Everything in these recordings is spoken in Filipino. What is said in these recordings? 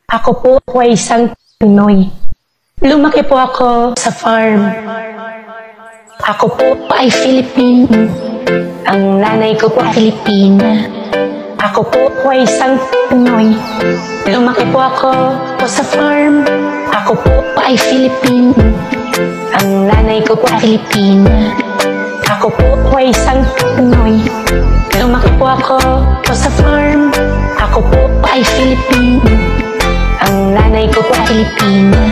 Ako po ay isang Pinoy. Lumaki po ako sa farm. Ako po ay Filipino. Ang nanay ko po ay Filipina. Ako po ay isang Pinoy. Lumaki po ako sa farm. Ako po ay Filipino. Ang nanay ko po ay Filipina. Ako po ay isang Pinoy. Lumaki po ako sa farm. Ako po ay Filipino. Ang nanay ko po ay Filipina.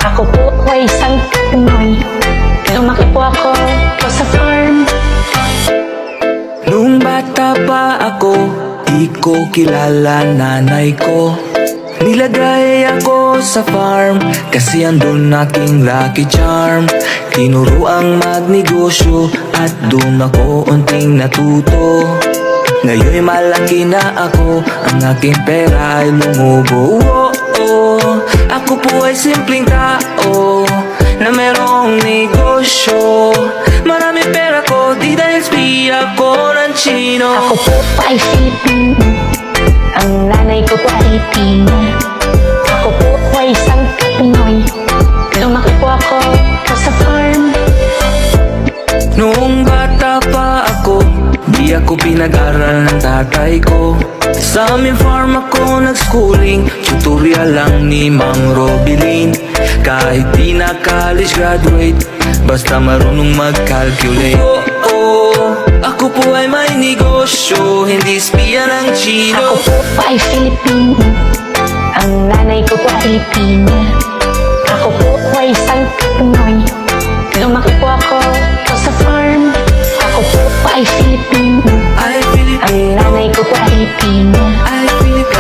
Ako po ay isang Pinoy. Lumaki po ako sa farm. Nung bata pa ako, di ko kilala nanay ko. Nilagay ako sa farm kasi andun aking lucky charm. Tinuruang magnegosyo at dun ako unting natuto. Ngayon'y malaki na ako, ang aking pera ay lumubo. Ako po ay simpleng tao na merong negosyo. Maraming pera ko, di dahil spiya ko ng Chino. Ako po ay Filipino. Ang nanay ko po ay Filipina. Ako po ay isang Pinoy. Lumaki po ako sa farm. Noong bata pa ako, di ako pinag-aral ng tatay ko. Sa aming farm ako nag-schooling, tutorial lang ni Mang Robilin. Kahit di na college graduate, basta marunong mag-calculate. Ako po ay may negosyo, hindi spiya ng Chino. Ako po ay Filipino. Ang nanay ko po ay Filipina. Ako po ay isang Pinoy. Lumaki po ako sa farm. Ako po ay Filipino. Ang nanay ko po ay Filipina.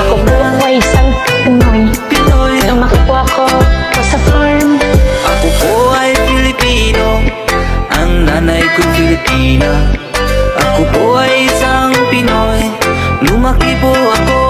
Ako po ay isang Pinoy. Lumaki po ako sa farm. Ako po ay Filipino. Ang nanay ko Filipina. Ako po ay isang Pinoy. Lumaki po ako